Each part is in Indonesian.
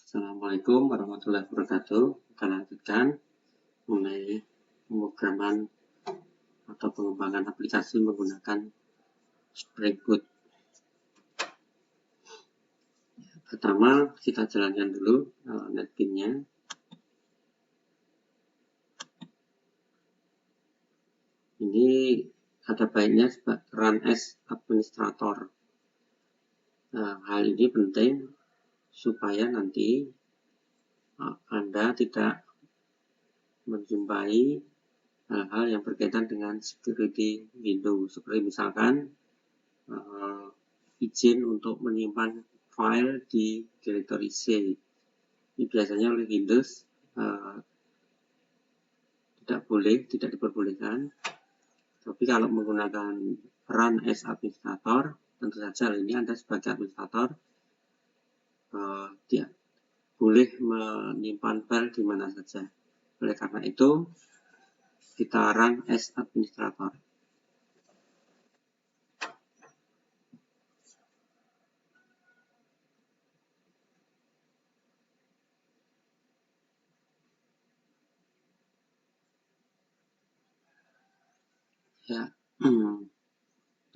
Assalamualaikum warahmatullahi wabarakatuh. Kita lanjutkan mengenai pemrograman atau pengembangan aplikasi menggunakan Spring Boot. Pertama, kita jalankan dulu netbin-nya. Ini ada baiknya run as administrator. Hal ini penting supaya nanti Anda tidak menjumpai hal-hal yang berkaitan dengan security window, seperti misalkan izin untuk menyimpan file di directory C. Ini biasanya oleh Windows tidak diperbolehkan. Tapi kalau menggunakan run as administrator, tentu saja ini Anda sebagai administrator boleh menyimpan file di mana saja. Oleh karena itu, kita run as administrator. Ya,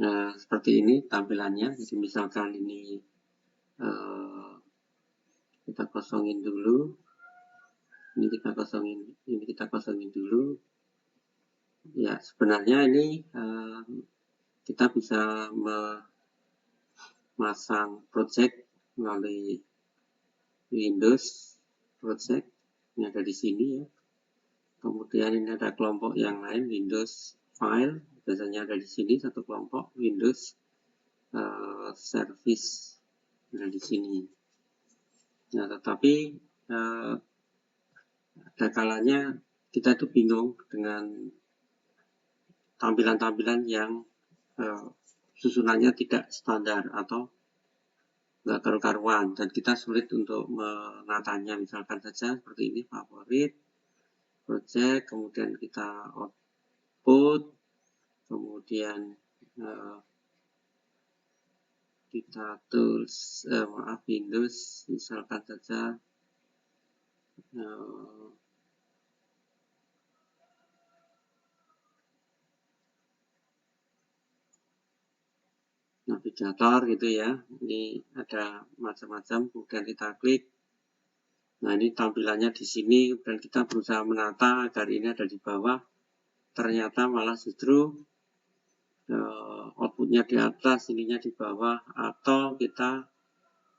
nah, seperti ini tampilannya. Jadi misalkan ini kita kosongin dulu. Ini kita kosongin dulu. Ya, sebenarnya ini kita bisa memasang project melalui Windows project. Ini ada di sini ya. Kemudian ini ada kelompok yang lain, Windows file, biasanya ada di sini satu kelompok, Windows service ada di sini. Nah, tetapi ada kalanya kita itu bingung dengan tampilan-tampilan yang susunannya tidak standar atau nggak karu-karuan, dan kita sulit untuk menatanya. Misalkan saja seperti ini, favorit, project, kemudian kita output, kemudian kita tools, Windows, misalkan saja navigator gitu ya. Ini ada macam-macam, kemudian kita klik. Nah, ini tampilannya di sini, dan kita berusaha menata agar ini ada di bawah. Ternyata malah justru outputnya di atas, ininya di bawah, atau kita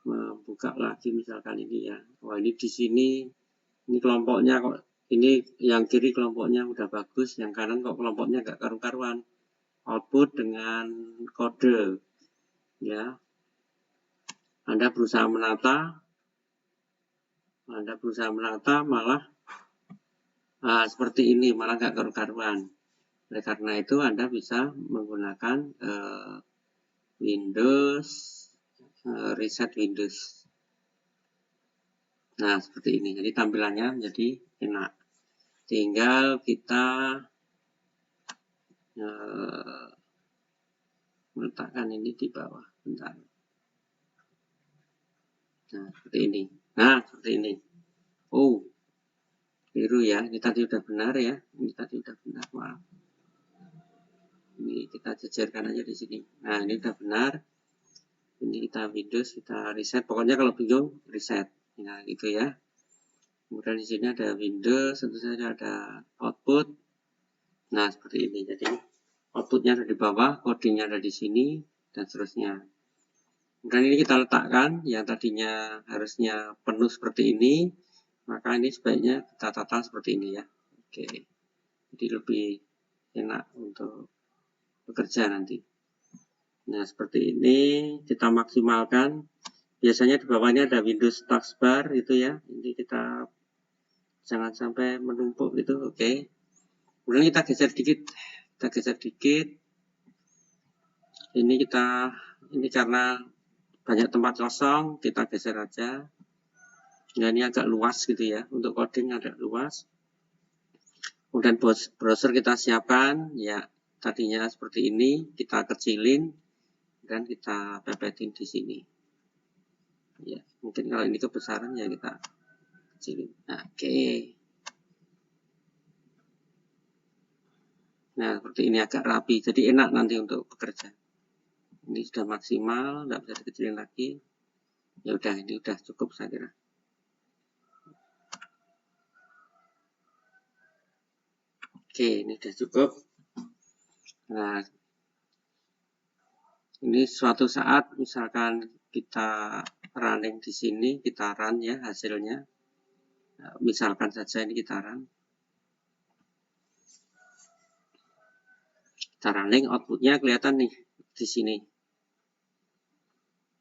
membuka lagi misalkan ini ya. Wah, ini di sini, ini kelompoknya kok, ini yang kiri kelompoknya udah bagus, yang kanan kok kelompoknya nggak karu-karuan. Output dengan kode ya. Anda berusaha menata malah seperti ini, malah nggak karu-karuan. Oleh karena itu Anda bisa menggunakan Windows, reset Windows. Nah, seperti ini. Jadi tampilannya menjadi enak. Tinggal kita meletakkan ini di bawah. Bentar. Nah, seperti ini. Nah, seperti ini. Oh, biru ya. Ini tadi udah benar ya. Ini tadi udah benar. Maaf. Ini kita jejerkan aja di sini. Nah, ini udah benar. Ini kita Windows, kita reset. Pokoknya kalau bingung, reset. Nah, gitu ya. Kemudian di sini ada Windows, tentu saja ada output. Nah, seperti ini. Jadi, outputnya ada di bawah, codingnya ada di sini, dan seterusnya. Kemudian ini kita letakkan, yang tadinya harusnya penuh seperti ini, maka ini sebaiknya kita tata seperti ini ya. Oke. Jadi lebih enak untuk bekerja nanti. Nah, seperti ini kita maksimalkan. Biasanya di bawahnya ada Windows taskbar itu ya. Ini kita jangan sampai menumpuk itu, oke. Kemudian kita geser dikit. Ini karena banyak tempat kosong, kita geser aja. Nah, ini agak luas gitu ya. Untuk coding agak luas. Kemudian browser kita siapkan, ya tadinya seperti ini, kita kecilin dan kita pepetin di sini. Ya, mungkin kalau ini kebesaran ya kita kecilin. Oke. Nah, seperti ini agak rapi, jadi enak nanti untuk bekerja. Ini sudah maksimal, nggak bisa dikecilin lagi. Ya udah, ini udah cukup saya kira. Oke, ini sudah cukup. Nah, ini suatu saat misalkan kita running di sini, kita run ya hasilnya. Nah, misalkan saja ini kita run. Kita running, outputnya kelihatan nih di sini.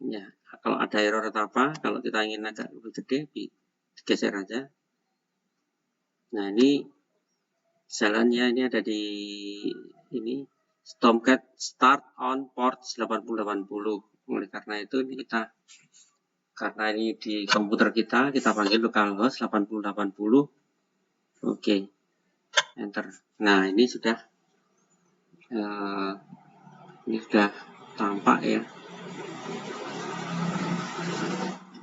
Ya, kalau ada error atau apa, kalau kita ingin agak lebih gede, digeser aja. Nah, ini jalannya ini ada di ini Tomcat start on port 8080. Oleh karena itu ini karena ini di komputer kita panggil localhost 8080. Oke, enter. Nah, ini sudah tampak ya.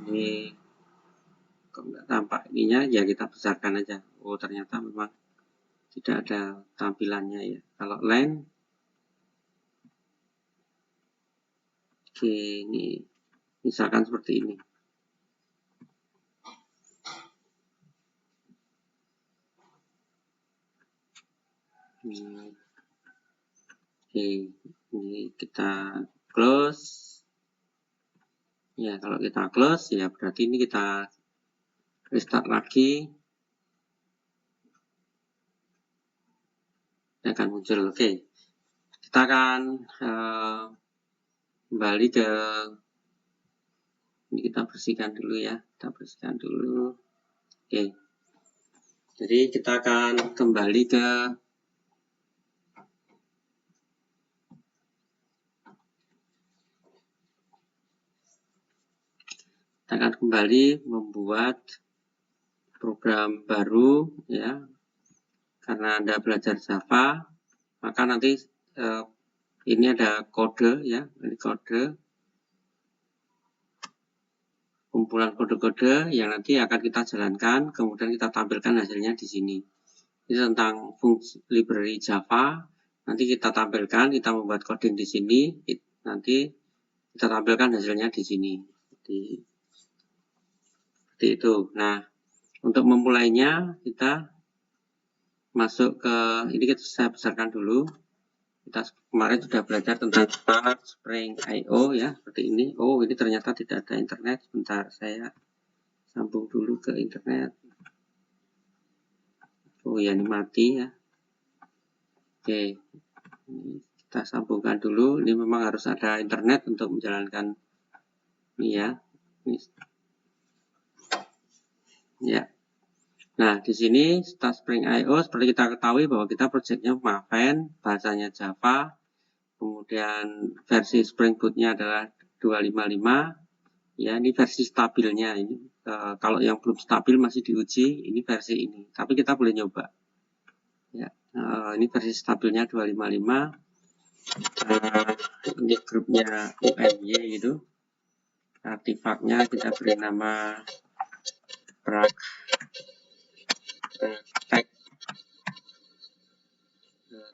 Ini kok nggak tampak ininya, ya kita besarkan aja. Oh, ternyata memang tidak ada tampilannya ya. Kalau line, oke, ini misalkan seperti ini. Oke, ini kita close. Ya, kalau kita close ya berarti ini kita restart lagi. Ini akan muncul. Oke, kita akan kembali ke ini, kita bersihkan dulu ya. Kita bersihkan dulu. Oke. Jadi kita akan kembali ke membuat program baru ya. Karena Anda belajar Java, maka nanti ini ada kode ya, ini kode, kumpulan kode-kode yang nanti akan kita jalankan, kemudian kita tampilkan hasilnya di sini. Ini tentang fungsi library Java, nanti kita tampilkan, kita membuat coding di sini, nanti kita tampilkan hasilnya di sini. Seperti itu. Nah, untuk memulainya kita masuk ke ini, saya besarkan dulu. Kita kemarin sudah belajar tentang Start Spring IO ya, seperti ini. Oh, ini ternyata tidak ada internet. Sebentar, saya sambung dulu ke internet. Oh ya, ini mati ya. Oke, ini kita sambungkan dulu. Ini memang harus ada internet untuk menjalankan ini ya. Ya. Nah, di sini Start Spring IO seperti kita ketahui bahwa kita proyeknya Maven, bahasanya Java, kemudian versi Spring Boot-nya adalah 255. Ya, ini versi stabilnya ini. Kalau yang belum stabil masih diuji, ini versi ini. Tapi kita boleh nyoba. Ya, ini versi stabilnya 255. Ini grupnya UMY gitu. Artefaknya kita beri nama praktek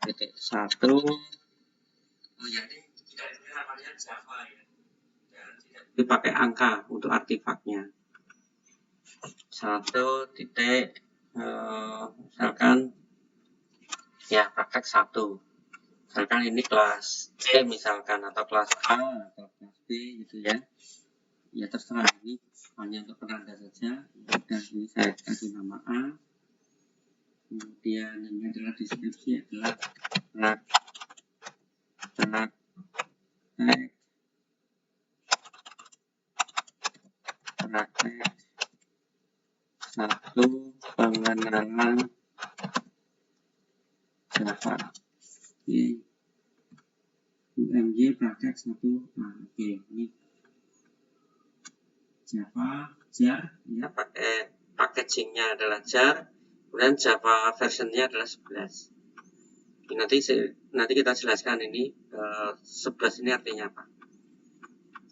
titik 1. Oh ya, ini tidak diberi namanya Java ya. Dan tidak dipakai angka untuk artefaknya. 1 titik misalkan ya praktek 1. Misalkan ini kelas C misalkan, atau kelas A atau kelas B gitu ya. Ya terserah, ini hanya untuk penanda saja. Dan ini saya kasih nama A. Kemudian ini adalah deskripsi, adalah praktek 1 pengenalan Java. Oke. UMY praktek 1. Nah, oke, ini Java jar ya, pakai packagingnya adalah jar, kemudian Java versionnya adalah 11. Nanti kita jelaskan ini 11 ini artinya apa,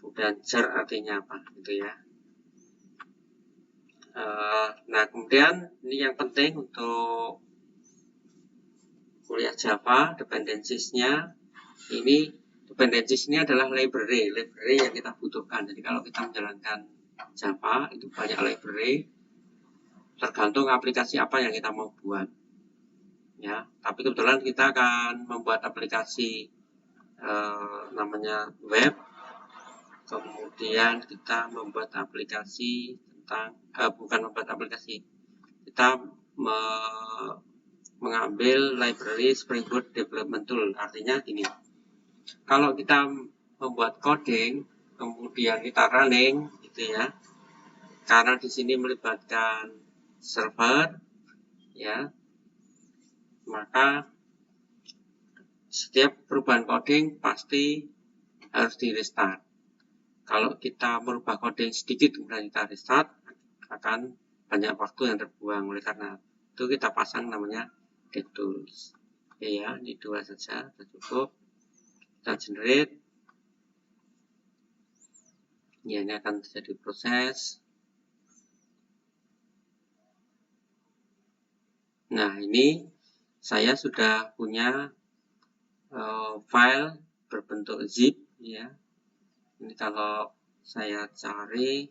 kemudian jar artinya apa gitu ya. Nah, kemudian ini yang penting untuk kuliah Java, dependencies-nya ini adalah library yang kita butuhkan. Jadi kalau kita menjalankan Java itu banyak library, tergantung aplikasi apa yang kita mau buat. Ya, tapi kebetulan kita akan membuat aplikasi namanya web. Kemudian kita membuat aplikasi tentang bukan membuat aplikasi, kita mengambil library Spring Boot Development Tool. Artinya gini, kalau kita membuat coding kemudian kita running gitu ya, karena di sini melibatkan server ya, maka setiap perubahan coding pasti harus di restart. Kalau kita merubah coding sedikit kemudian kita restart, akan banyak waktu yang terbuang. Oleh karena itu kita pasang namanya DevTools. Oke ya, ini 2 saja, sudah cukup. Kita generate. Ya, ini akan terjadi proses. Nah, ini saya sudah punya file berbentuk zip ya. Ini kalau saya cari,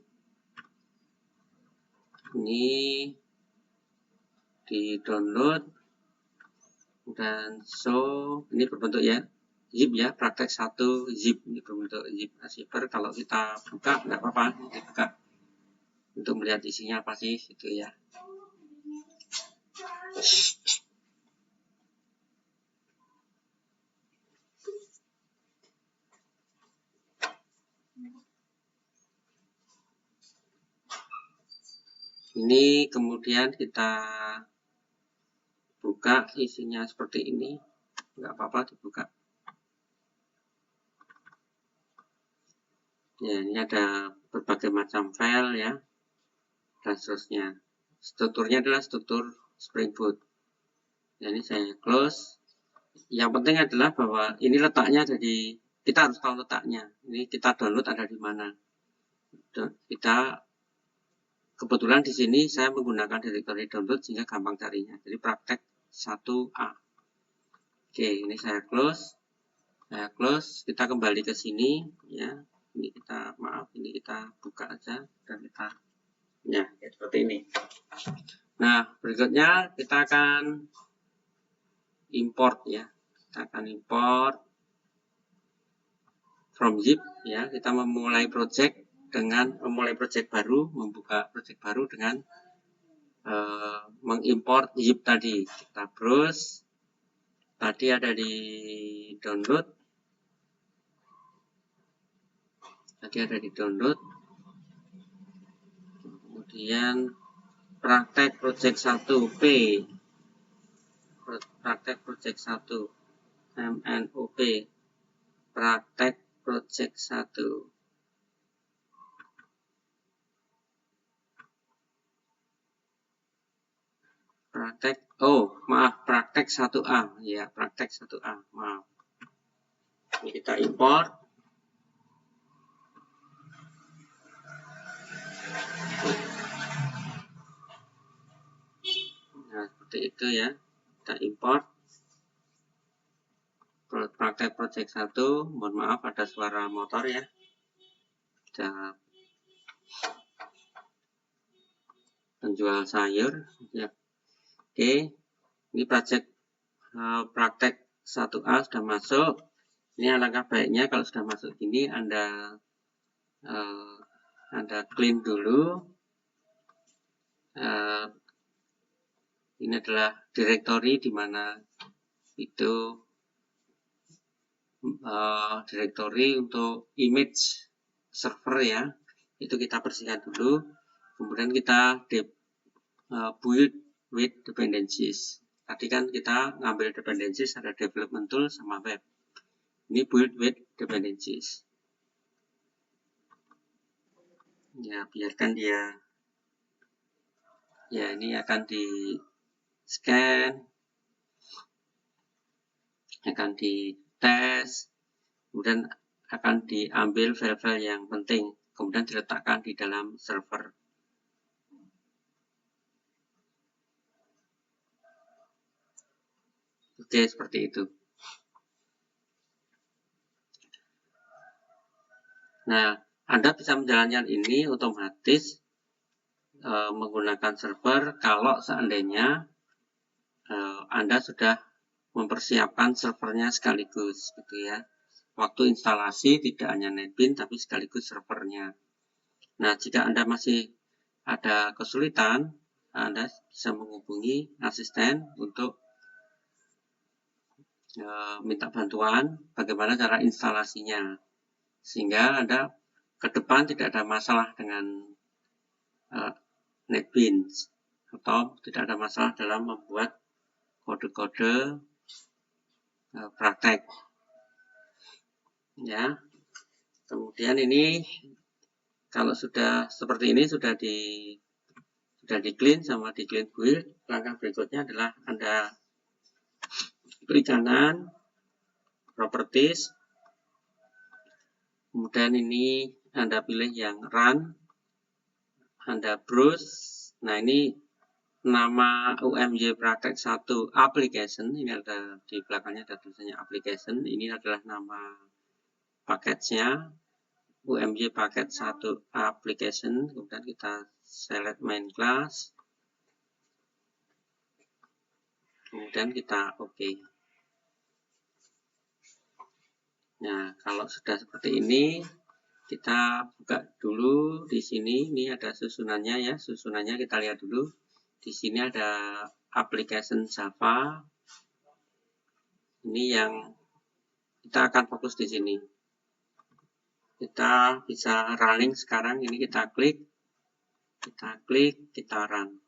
ini di download dan show, ini berbentuk ya zip ya, praktek 1 zip, ini berbentuk zip zipper. Kalau kita buka nggak apa-apa, dibuka untuk melihat isinya apa sih gitu ya. Ini kemudian kita buka, isinya seperti ini, nggak apa-apa dibuka. Ya, ini ada berbagai macam file ya, dan seterusnya. Strukturnya adalah struktur Spring Boot. Ya, ini saya close. Yang penting adalah bahwa ini letaknya, jadi kita harus tahu letaknya. Ini kita download ada di mana. Kita kebetulan di sini saya menggunakan directory download sehingga gampang carinya. Jadi praktek 1A. Oke, ini saya close. Kita kembali ke sini ya. Ini kita buka aja dan kita ya seperti ini. Nah, berikutnya kita akan import ya. Kita akan import from zip ya. Kita memulai project baru, membuka project baru dengan mengimport zip tadi. Kita browse, tadi ada di download, kemudian praktek project 1P, praktek project 1 MNOP, praktek project 1. Praktek 1A ya, praktek 1A, maaf. Ini kita import. Nah, seperti itu ya, kita import praktek project 1. Mohon maaf ada suara motor ya, kita penjual sayur ya. Oke, ini praktek 1A sudah masuk. Ini alangkah baiknya kalau sudah masuk gini Anda clean dulu. Ini adalah directory di mana itu directory untuk image server ya. Itu kita bersihkan dulu. Kemudian kita build with dependencies. Tadi kan kita ngambil dependencies, ada development tool sama web. Ini build with dependencies. Ya, biarkan dia. Ya, ini akan di scan, akan di tes, kemudian akan diambil file-file yang penting, kemudian diletakkan di dalam server. Oke, seperti itu. Nah, Anda bisa menjalankan ini otomatis menggunakan server kalau seandainya Anda sudah mempersiapkan servernya sekaligus, gitu ya. Waktu instalasi tidak hanya NetBeans tapi sekaligus servernya. Nah, jika Anda masih ada kesulitan, Anda bisa menghubungi asisten untuk minta bantuan bagaimana cara instalasinya, sehingga Anda ke depan tidak ada masalah dengan NetBeans atau tidak ada masalah dalam membuat kode-kode praktek. Ya, kemudian ini kalau sudah seperti ini sudah di clean sama di clean build, langkah berikutnya adalah Anda klik kanan properties, kemudian ini Anda pilih yang run, Anda browse. Nah, ini nama UMY praktek 1 application, ini ada di belakangnya ada tulisannya application, ini adalah nama paketnya UMY paket 1 application. Kemudian kita select main class, kemudian kita OK. Nah, kalau sudah seperti ini, kita buka dulu di sini. Ini ada susunannya ya, susunannya kita lihat dulu. Di sini ada application Java. Ini yang kita akan fokus di sini. Kita bisa running sekarang. Ini kita klik, kita run.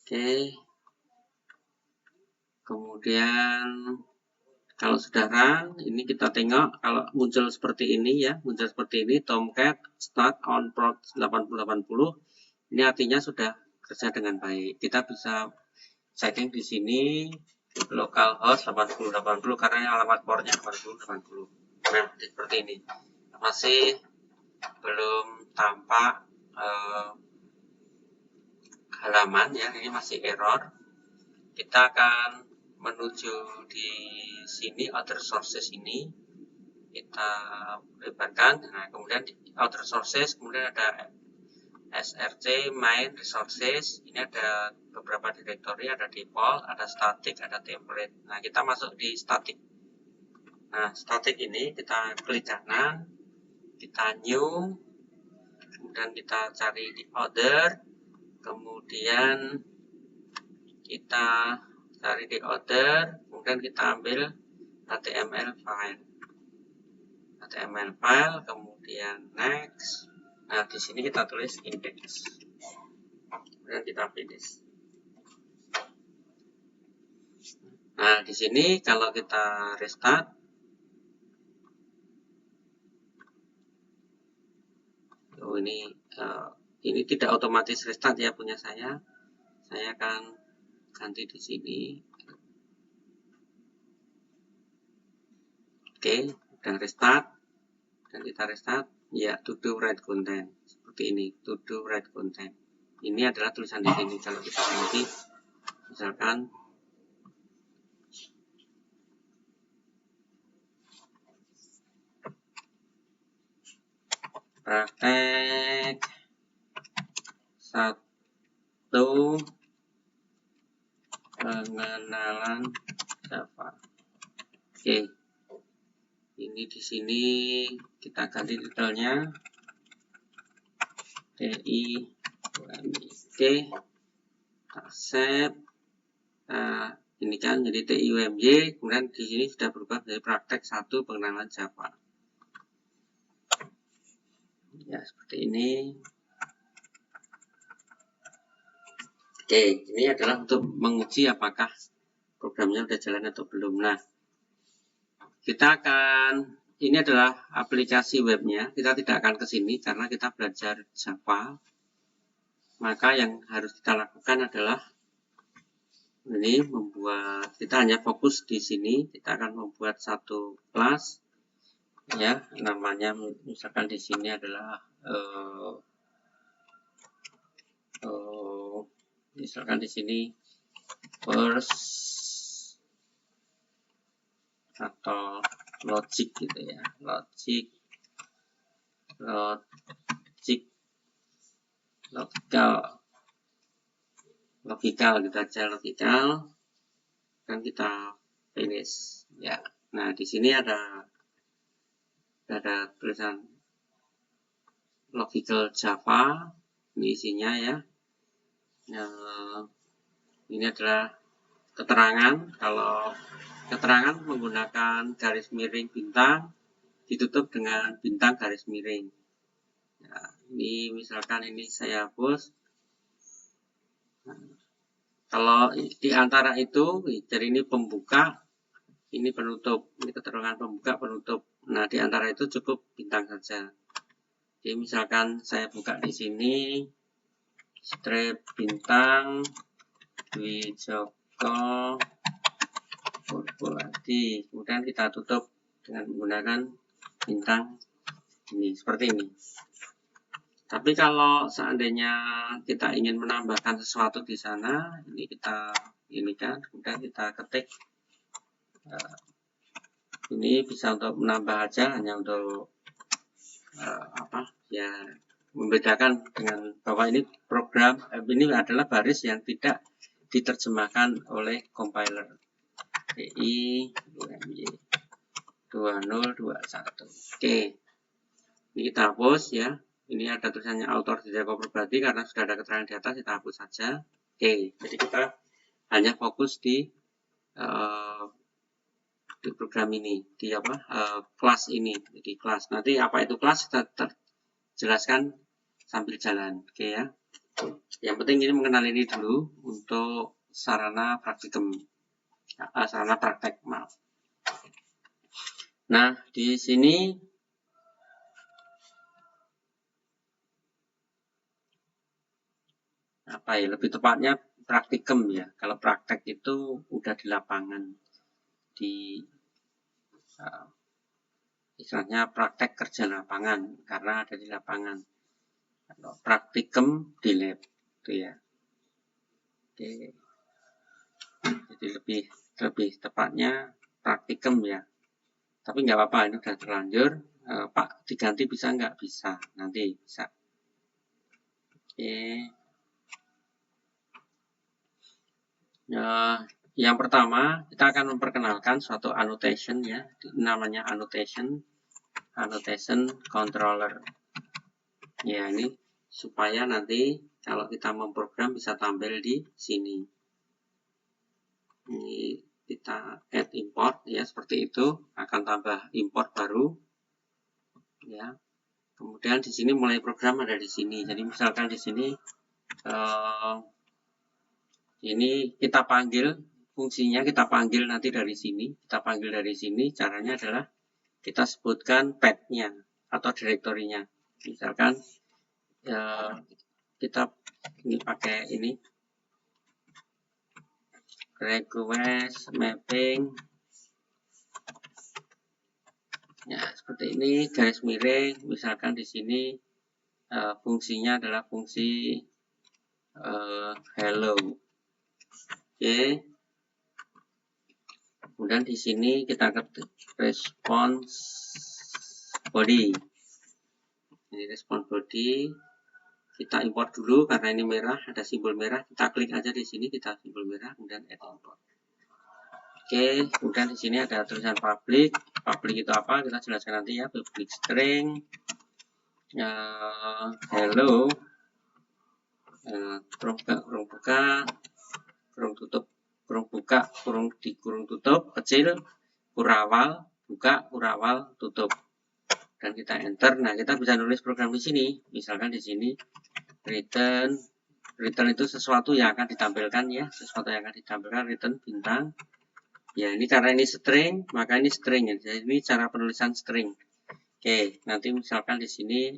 Oke. Kemudian kalau sudah run, ini kita tengok kalau muncul seperti ini ya, muncul seperti ini Tomcat start on port 8080. Ini artinya sudah kerja dengan baik. Kita bisa setting di sini localhost 8080 karena alamat portnya 8080. Nah, seperti ini. Masih belum tampak halaman ya, ini masih error. Kita akan menuju di sini other sources ini, kita lebarkan. Nah, kemudian di other sources kemudian ada src main resources. Ini ada beberapa direktori, ada default, ada static, ada template. Nah, kita masuk di static. Nah, static ini kita klik kanan, kita new, kemudian kita cari di other, kemudian kita cari di order, kemudian kita ambil HTML file, kemudian next. Nah, di sini kita tulis index, kemudian kita finish. Nah, di sini kalau kita restart, ini tidak otomatis restart ya punya saya. Saya akan ganti di sini. Oke, udah restart dan kita restart. Ya, to do write content seperti ini, to do write content. Ini adalah tulisan di sini. Kalau kita ganti, misalkan praktek 1 pengenalan Java. Oke. Ini di sini kita ganti detailnya TIUMJ. Kita save. Nah, ini kan jadi TIUMJ, kemudian di sini sudah berubah menjadi praktek 1 pengenalan Java. Ya, seperti ini. Oke, ini adalah untuk menguji apakah programnya sudah jalan atau belum. Nah, kita akan, ini adalah aplikasi webnya, kita tidak akan ke sini karena kita belajar Java. Maka yang harus kita lakukan adalah ini membuat, kita hanya fokus di sini, kita akan membuat satu kelas ya, namanya misalkan di sini adalah misalkan di sini first atau logic gitu ya, logical, kita aja logical, kan kita finish ya. Nah di sini ada tulisan logical Java, ini isinya ya. Ini adalah keterangan. Kalau keterangan menggunakan garis miring bintang ditutup dengan bintang garis miring. Ya, ini misalkan ini saya hapus. Kalau di antara itu, jadi ini pembuka, ini penutup, ini keterangan pembuka, penutup. Nah, di antara itu cukup bintang saja. Jadi misalkan saya buka di sini, strip bintang, Dwi Joko Purwadi, kemudian kita tutup dengan menggunakan bintang ini, seperti ini. Tapi kalau seandainya kita ingin menambahkan sesuatu di sana, ini kita kan, kemudian kita ketik. Ini bisa untuk menambah aja, hanya untuk ya, membedakan dengan bahwa ini program, ini adalah baris yang tidak diterjemahkan oleh compiler. DI UMY 2021. Oke, ini kita hapus ya. Ini ada tulisannya author Dwi Joko Purwadi, karena sudah ada keterangan di atas, kita hapus saja. Oke, jadi kita hanya fokus di program ini, di kelas ini. Jadi kelas, nanti apa itu kelas kita jelaskan sambil jalan. Oke ya. Yang penting ini mengenal ini dulu untuk sarana praktikum, sarana praktek, maaf. Nah, di sini apa ya, lebih tepatnya praktikum ya. Kalau praktek itu udah di lapangan, di istilahnya praktek kerja lapangan, karena ada di lapangan. Kalau praktikum di lab itu ya. Oke. Jadi lebih tepatnya praktikum ya. Tapi nggak apa-apa, ini udah terlanjur. Pak, diganti bisa nggak? Bisa, nanti bisa. Oke. Yang pertama, kita akan memperkenalkan suatu annotation ya, namanya annotation controller. Ya, ini supaya nanti kalau kita memprogram bisa tampil di sini. Ini kita add import ya, seperti itu, akan tambah import baru ya. Kemudian di sini mulai program ada di sini. Jadi misalkan di sini ini kita panggil fungsinya, kita panggil nanti dari sini, caranya adalah kita sebutkan path-nya atau direktorinya. Misalkan kita ini pakai ini request mapping ya, seperti ini, garis miring. Misalkan di sini fungsinya adalah fungsi hello. Oke. Kemudian di sini kita ketik response body. Ini response body. Kita import dulu karena ini merah, ada simbol merah. Kita klik aja di sini, kita simbol merah, kemudian add import. Oke, kemudian di sini ada tulisan public. Public itu apa? Kita jelaskan nanti ya. Public string hello, kurung buka, kurung tutup, kurung buka, kurung tutup, kecil, kurawal, buka, kurawal, tutup. Dan kita enter. Nah, kita bisa nulis program di sini. Misalkan di sini return itu sesuatu yang akan ditampilkan ya, return bintang. Ya, ini karena ini string, maka ini string ya. Jadi ini cara penulisan string. Oke, nanti misalkan di sini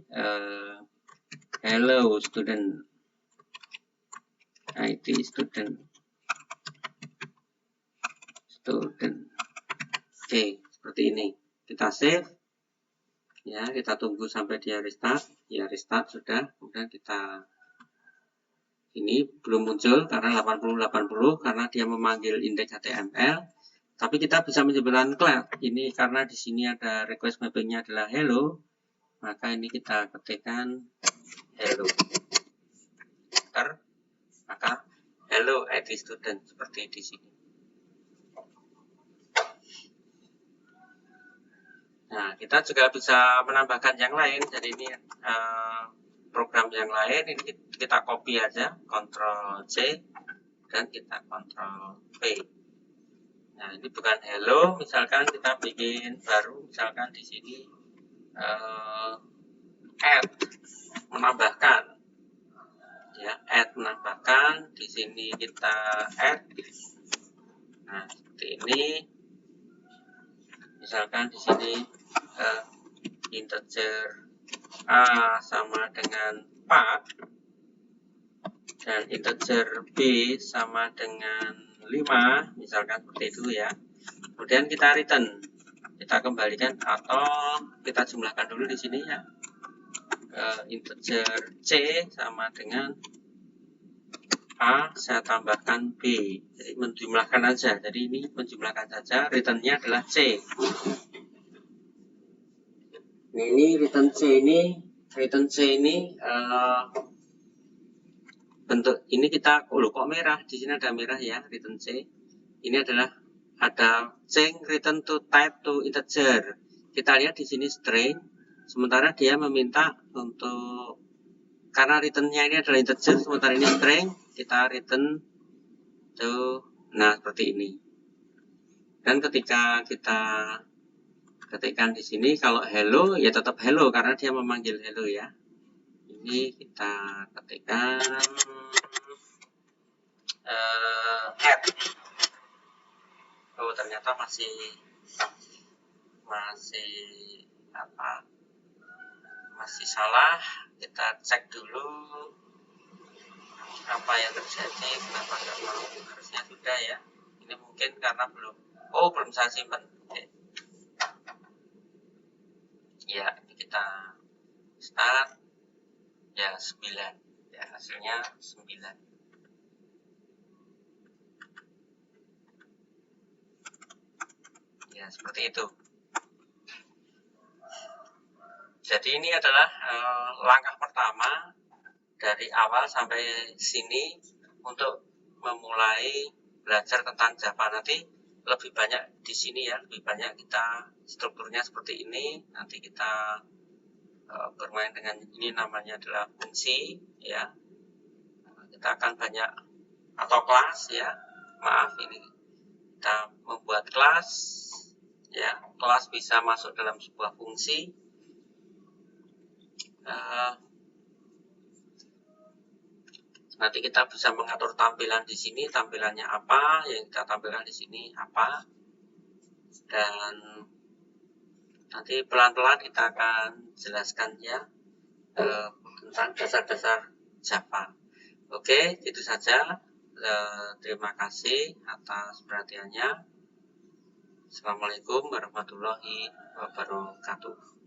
hello student, IT student. Oke, seperti ini. Kita save. Ya, kita tunggu sampai dia restart. Ya, restart sudah. Kemudian kita ini belum muncul karena 8080 karena dia memanggil indeks HTML. Tapi kita bisa menyebutkan class. Ini karena di sini ada request mappingnya adalah hello, maka ini kita ketikkan hello. Maka hello ID student seperti di sini. Nah, kita juga bisa menambahkan yang lain. Jadi ini program yang lain, ini kita copy aja, Ctrl C dan kita Ctrl V. Nah, ini bukan hello, misalkan kita bikin baru, misalkan di sini add menambahkan, ya add menambahkan. Di sini kita add. Nah, seperti ini. Misalkan di sini integer a sama dengan 4 dan integer b sama dengan 5, misalkan seperti itu ya. Kemudian kita return, kita kembalikan atau kita jumlahkan dulu di sini ya. Integer c sama dengan a, saya tambahkan b, jadi menjumlahkan aja. Jadi ini menjumlahkan saja, returnnya adalah c. Ini return C ini bentuk ini kita kok merah, di sini ada merah ya, return C. Ini adalah ada change return to type to integer. Kita lihat di sini string, sementara dia meminta untuk karena returnnya ini adalah integer, sementara ini string, kita return to seperti ini. Dan ketika kita ketikkan di sini, kalau hello ya tetap hello karena dia memanggil hello ya. Ini kita ketikkan add. Oh, ternyata masih salah. Kita cek dulu apa yang terjadi, kenapa nggak mau. Harusnya sudah ya. Ini mungkin karena belum saya simpan. Oke. Ya, ini kita start. Ya, 9. Ya, hasilnya 9. Ya, seperti itu. Jadi ini adalah langkah pertama dari awal sampai sini untuk memulai belajar tentang Java. Nanti lebih banyak di sini ya, lebih banyak kita strukturnya seperti ini. Nanti kita bermain dengan ini, namanya adalah fungsi ya. Kita akan banyak atau kelas ya. Maaf, ini kita membuat kelas ya. Kelas bisa masuk dalam sebuah fungsi. Nanti kita bisa mengatur tampilan di sini, tampilannya apa, yang kita tampilkan di sini apa, dan nanti pelan-pelan kita akan jelaskan ya tentang dasar-dasar Java. Oke, itu saja. Terima kasih atas perhatiannya. Assalamualaikum warahmatullahi wabarakatuh.